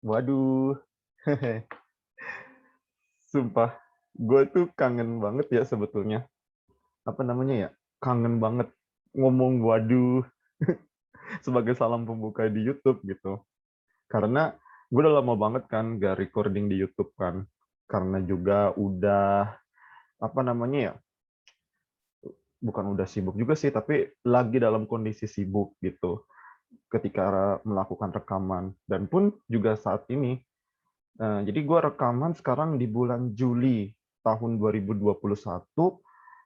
Waduh, sumpah, gue tuh kangen banget ya sebetulnya. Apa namanya ya? Kangen banget ngomong waduh sebagai salam pembuka di YouTube gitu. Karena gue udah lama banget kan gak recording di YouTube kan. Karena juga udah apa namanya ya? Bukan udah sibuk juga sih, tapi lagi dalam kondisi sibuk gitu ketika melakukan rekaman. Dan pun juga saat ini. Jadi gue rekaman sekarang di bulan Juli tahun 2021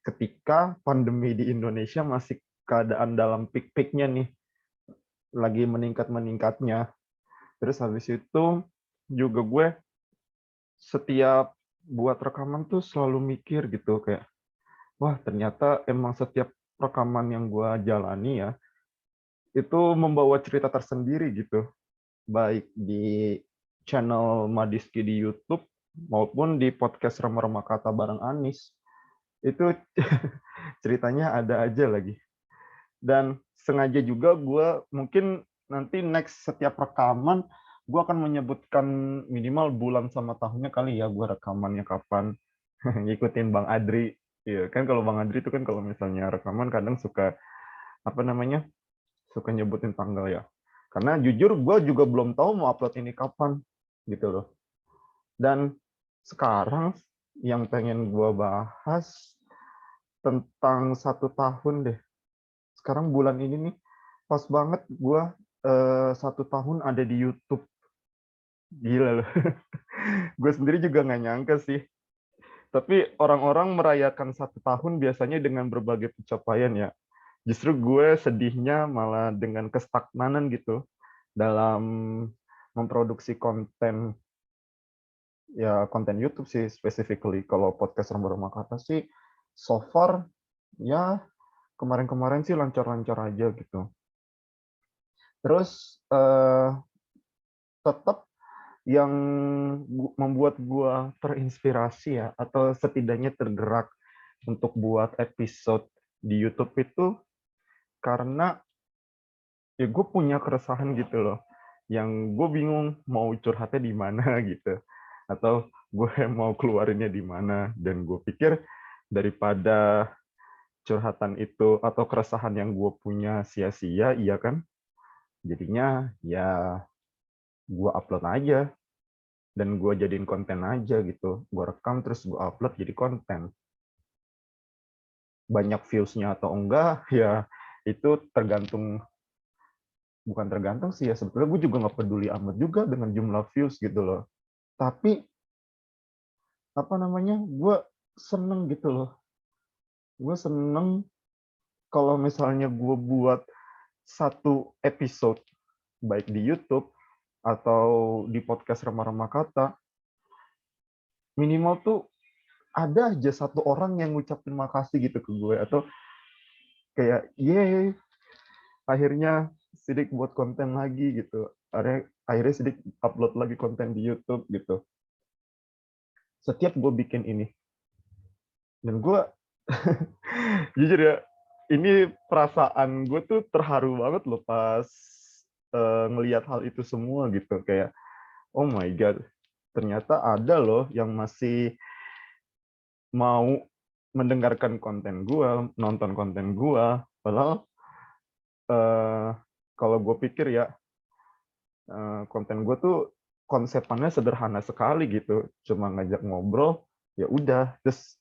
ketika pandemi di Indonesia masih keadaan dalam peak-peaknya nih, lagi meningkat-meningkatnya. Terus habis itu juga gue setiap buat rekaman tuh selalu mikir gitu kayak, wah ternyata emang setiap rekaman yang gue jalani ya, itu membawa cerita tersendiri gitu. Baik di channel Madiski di YouTube maupun di podcast Rema-Rema Kata bareng Anis. Itu ceritanya ada aja lagi. Dan sengaja juga gue mungkin nanti next setiap rekaman gue akan menyebutkan minimal bulan sama tahunnya kali ya gue rekamannya kapan. Ngikutin Bang Adri. Iya, kan kalau Bang Adri itu kan kalau misalnya rekaman kadang suka apa namanya? Suka nyebutin tanggal ya. Karena jujur gue juga belum tahu mau upload ini kapan gitu loh. Dan sekarang yang pengen gue bahas tentang 1 tahun deh. Sekarang bulan ini nih pas banget gue 1 tahun ada di YouTube. Gila loh. Gue sendiri juga nggak nyangka sih. Tapi orang-orang merayakan 1 tahun biasanya dengan berbagai pencapaian ya. Justru gue sedihnya malah dengan kestagnanan gitu dalam memproduksi konten, ya konten YouTube sih specifically. Kalau podcast Ramba Kata sih so far ya kemarin-kemarin sih lancar-lancar aja gitu. Terus tetap yang membuat gua terinspirasi ya atau setidaknya tergerak untuk buat episode di YouTube itu karena ya gue punya keresahan gitu loh, yang gue bingung mau curhatnya di mana gitu, atau gue mau keluarinnya di mana. Dan gue pikir daripada curhatan itu atau keresahan yang gue punya sia-sia, iya kan, jadinya ya gue upload aja dan gue jadiin konten aja gitu. Gue rekam terus gue upload jadi konten. Banyak views-nya atau enggak, ya itu tergantung, bukan tergantung sih ya, sebetulnya gue juga nggak peduli amat juga dengan jumlah views gitu loh. Tapi apa namanya, gue seneng gitu loh. Gue seneng kalau misalnya gue buat satu episode baik di YouTube atau di podcast Rema-Rema Kata, minimal tuh ada aja satu orang yang ngucapin makasih gitu ke gue, atau kayak yeay akhirnya Sidik buat konten lagi gitu, akhirnya Sidik upload lagi konten di YouTube gitu. Setiap gue bikin ini, dan gue jujur ya, ini perasaan gue tuh terharu banget loh pas ngelihat hal itu semua gitu. Kayak, oh my God, ternyata ada loh yang masih mau mendengarkan konten gue, nonton konten gue. Padahal eh, kalau gue pikir ya, konten gue tuh konsepannya sederhana sekali gitu. Cuma ngajak ngobrol, ya udah, terus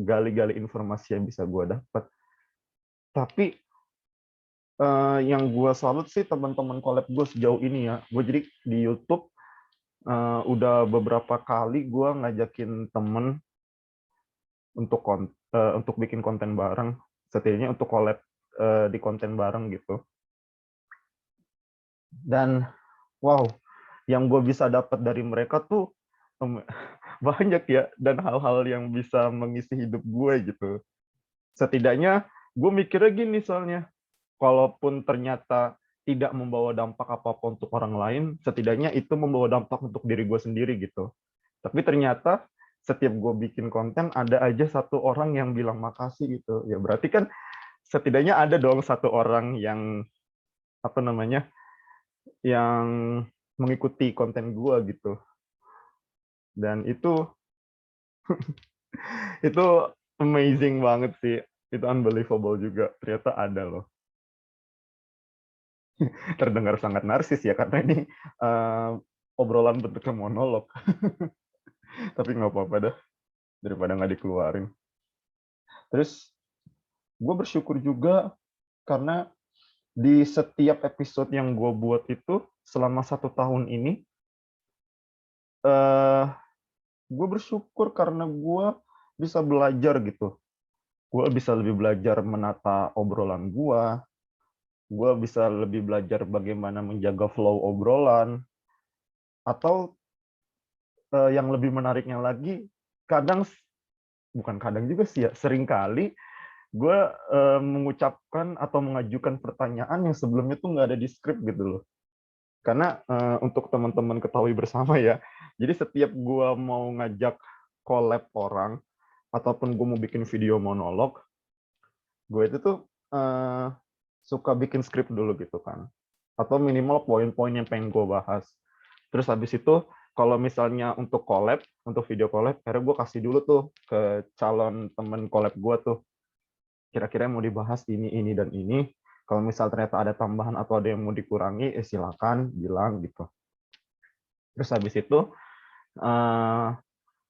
gali-gali informasi yang bisa gue dapat. Tapi yang gue salut sih teman-teman collab gue sejauh ini ya. Gue jadi di YouTube udah beberapa kali gue ngajakin temen untuk untuk bikin konten bareng, setidaknya untuk collab di konten bareng gitu. Dan wow, yang gue bisa dapat dari mereka tuh banyak ya, dan hal-hal yang bisa mengisi hidup gue gitu. Setidaknya gue mikirnya gini soalnya, kalaupun ternyata tidak membawa dampak apa-apa untuk orang lain, setidaknya itu membawa dampak untuk diri gue sendiri gitu. Tapi ternyata setiap gue bikin konten ada aja satu orang yang bilang makasih gitu. Ya berarti kan setidaknya ada dong satu orang yang apa namanya, yang mengikuti konten gue gitu. Dan itu amazing banget sih. Itu unbelievable juga. Ternyata ada loh. Terdengar sangat narsis ya, karena ini obrolan bentuknya monolog. Tapi nggak apa-apa dah, daripada nggak dikeluarin. Terus gue bersyukur juga karena di setiap episode yang gue buat itu selama 1 tahun ini, gue bersyukur karena gue bisa belajar gitu. Gue bisa lebih belajar menata obrolan gue bisa lebih belajar bagaimana menjaga flow obrolan, atau yang lebih menariknya lagi, bukan kadang juga sih ya, seringkali gue mengucapkan atau mengajukan pertanyaan yang sebelumnya tuh nggak ada di skrip gitu loh. Karena untuk teman-teman ketahui bersama ya, jadi setiap gue mau ngajak collab orang, ataupun gue mau bikin video monolog, gue itu tuh suka bikin skrip dulu gitu kan. Atau minimal poin-poin yang pengen gue bahas. Terus habis itu, kalau misalnya untuk collab, untuk video collab, akhirnya gue kasih dulu tuh ke calon temen collab gue tuh. Kira-kira mau dibahas ini, dan ini. Kalau misal ternyata ada tambahan atau ada yang mau dikurangi, silakan bilang gitu. Terus habis itu,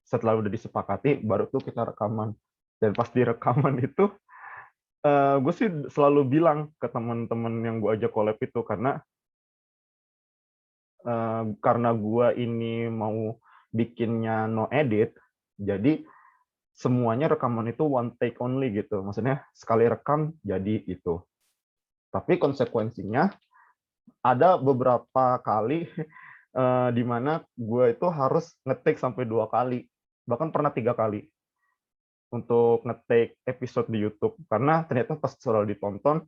setelah udah disepakati, baru tuh kita rekaman. Dan pas di rekaman itu, gue sih selalu bilang ke teman-teman yang gue ajak collab itu, karena gue ini mau bikinnya no edit, jadi semuanya rekaman itu one take only gitu. Maksudnya sekali rekam jadi itu. Tapi konsekuensinya ada beberapa kali di mana gue itu harus ngetik sampai 2 kali, bahkan pernah 3 kali untuk ngetik episode di YouTube, karena ternyata pas setelah ditonton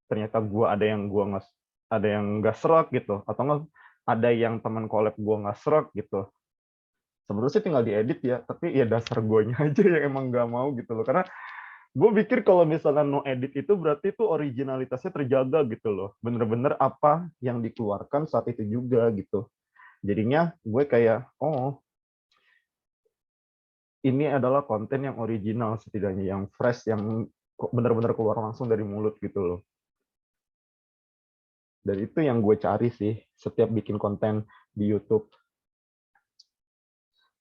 ternyata gue ada yang nggak serak gitu, atau nggak ada yang teman collab gue nggak serak gitu. Sebenarnya sih tinggal diedit ya, tapi ya dasar guanya aja yang emang nggak mau gitu loh. Karena gue pikir kalau misalnya no edit itu berarti itu originalitasnya terjaga gitu loh. Bener-bener apa yang dikeluarkan saat itu juga gitu. Jadinya gue kayak, oh ini adalah konten yang original setidaknya, yang fresh, yang bener-bener keluar langsung dari mulut gitu loh. Dan itu yang gue cari sih setiap bikin konten di YouTube.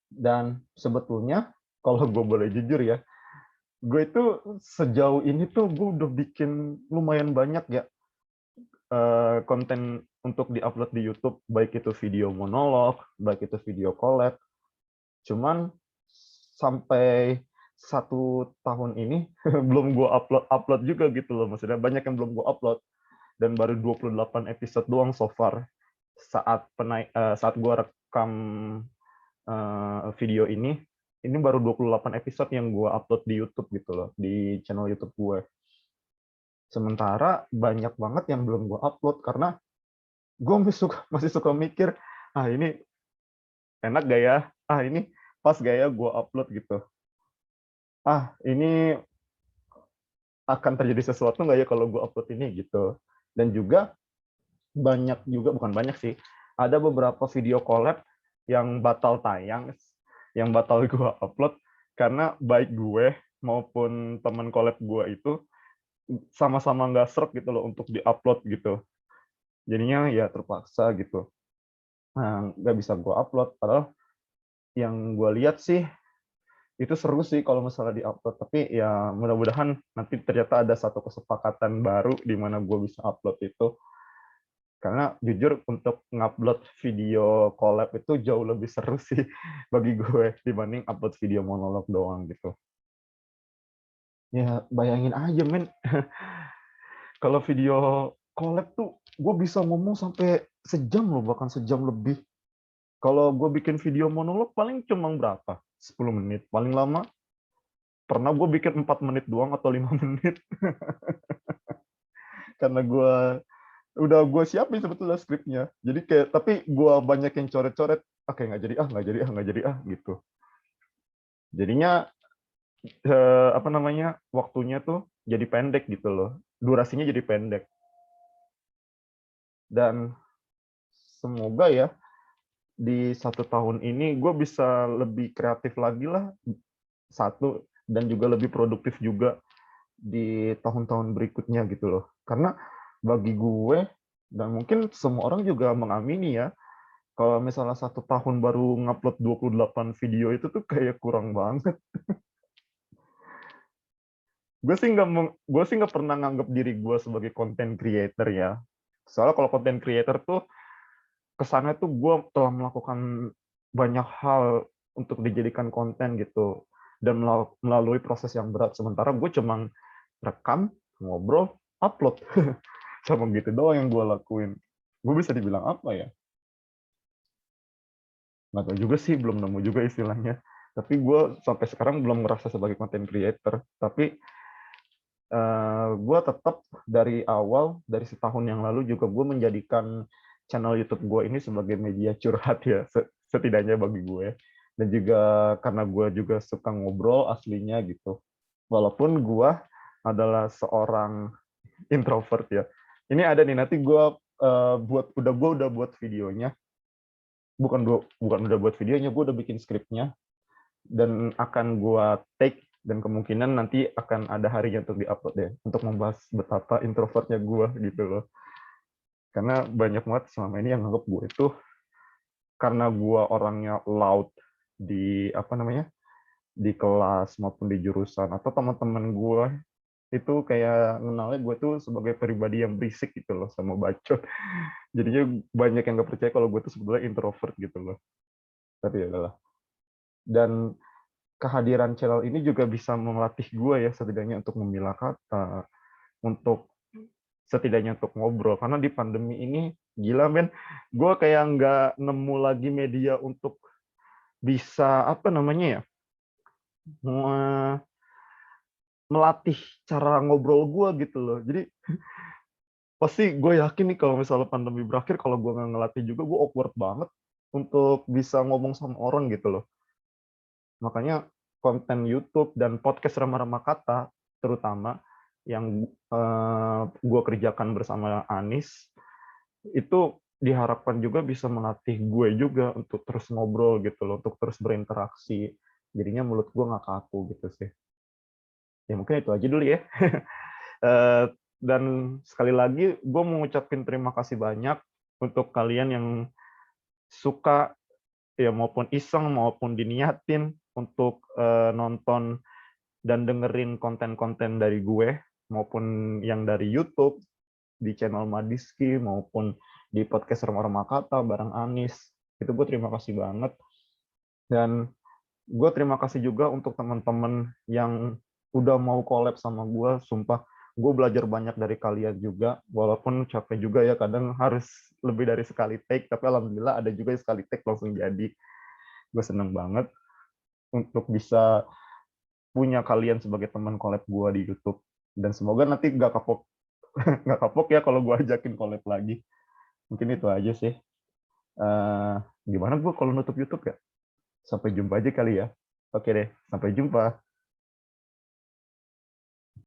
Dan sebetulnya kalau gue boleh jujur ya, gue itu sejauh ini tuh gue udah bikin lumayan banyak ya konten untuk diupload di YouTube, baik itu video monolog, baik itu video collab. Cuman sampai 1 tahun ini belum gue upload juga gitu loh. Maksudnya banyak yang belum gue upload, dan baru 28 episode doang so far. Saat gue rekam video ini baru 28 episode yang gue upload di YouTube gitu loh, di channel YouTube gue. Sementara banyak banget yang belum gue upload karena gue masih suka mikir, ini enak gak ya? Ini pas gak ya gue upload gitu? Ini akan terjadi sesuatu nggak ya kalau gue upload ini gitu? Dan juga bukan banyak sih, ada beberapa video collab yang batal tayang, yang batal gue upload karena baik gue maupun teman collab gue itu sama-sama nggak srek gitu loh untuk diupload gitu. Jadinya ya terpaksa gitu. Nah, nggak bisa gue upload. Padahal yang gue lihat sih itu seru sih kalau misalnya diupload. Tapi ya mudah-mudahan nanti ternyata ada satu kesepakatan baru di mana gue bisa upload itu. Karena jujur untuk ngupload video collab itu jauh lebih seru sih bagi gue dibanding upload video monolog doang gitu. Ya bayangin aja men, kalau video collab tuh gue bisa ngomong sampai sejam loh, bahkan sejam lebih. Kalau gue bikin video monolog paling cuma berapa? 10 menit. Paling lama pernah gue bikin 4 menit doang atau 5 menit. Karena udah gue siapin sebetulnya skripnya. Jadi kayak, tapi gue banyak yang coret-coret. Oke, nggak jadi nggak jadi gitu. Jadinya waktunya tuh jadi pendek gitu loh. Durasinya jadi pendek. Dan semoga ya di 1 tahun ini gue bisa lebih kreatif lagi lah, satu, dan juga lebih produktif juga di tahun-tahun berikutnya gitu loh. Karena bagi gue, dan mungkin semua orang juga mengamini ya, kalau misalnya 1 tahun baru ngupload 28 video itu tuh kayak kurang banget. Gue sih nggak pernah nganggap diri gue sebagai content creator ya. Soalnya kalau content creator tuh kesannya tuh gue telah melakukan banyak hal untuk dijadikan konten gitu, dan melalui proses yang berat. Sementara gue cuma rekam, ngobrol, upload. Sama gitu doang yang gue lakuin. Gue bisa dibilang apa ya? Nggak tahu juga sih, belum nemu juga istilahnya. Tapi gue sampai sekarang belum ngerasa sebagai content creator. Tapi gue tetap dari awal, dari setahun yang lalu juga gue menjadikan channel YouTube gue ini sebagai media curhat ya, setidaknya bagi gue. Dan juga karena gue juga suka ngobrol aslinya gitu. Walaupun gue adalah seorang introvert ya. Ini ada nih, nanti gue udah buat videonya. Bukan udah buat videonya, gue udah bikin skripnya dan akan gue take, dan kemungkinan nanti akan ada harinya untuk diupload deh, untuk membahas betapa introvertnya gue gitu loh. Karena banyak banget selama ini yang nganggap gue itu, karena gue orangnya loud di apa namanya, di kelas maupun di jurusan, atau teman-teman gue itu kayak ngenalnya gue tuh sebagai pribadi yang berisik gitu loh, sama bacot. Jadinya banyak yang nggak percaya kalau gue tuh sebetulnya introvert gitu loh. Tapi ya udahlah. Dan kehadiran channel ini juga bisa melatih gue ya, setidaknya untuk memilah kata, untuk setidaknya untuk ngobrol. Karena di pandemi ini, gila men, gue kayak nggak nemu lagi media untuk bisa, apa namanya ya, melatih cara ngobrol gue gitu loh. Jadi pasti gue yakin nih kalau misalnya pandemi berakhir, kalau gue nggak ngelatih juga, gue awkward banget untuk bisa ngomong sama orang gitu loh. Makanya konten YouTube dan podcast Rama-Rama Kata, terutama yang gue kerjakan bersama Anis, itu diharapkan juga bisa melatih gue juga untuk terus ngobrol gitu loh, untuk terus berinteraksi. Jadinya mulut gue nggak kaku gitu sih. Ya mungkin itu aja dulu ya. Dan sekali lagi, gue mau ngucapin terima kasih banyak untuk kalian yang suka, ya maupun iseng maupun diniatin untuk nonton dan dengerin konten-konten dari gue, maupun yang dari YouTube, di channel Madiski, maupun di podcast Rama-Rama Kata bareng Anis. Itu gue terima kasih banget. Dan gue terima kasih juga untuk teman-teman yang udah mau collab sama gue. Sumpah, gue belajar banyak dari kalian juga, walaupun capek juga ya, kadang harus lebih dari sekali take, tapi alhamdulillah ada juga yang sekali take langsung jadi. Gue seneng banget untuk bisa punya kalian sebagai teman collab gue di YouTube. Dan semoga nanti nggak kapok nggak kapok ya kalau gue ajakin collab lagi. Mungkin itu aja sih. Gimana gue kalau nutup YouTube ya? Sampai jumpa aja kali ya. Oke deh, sampai jumpa.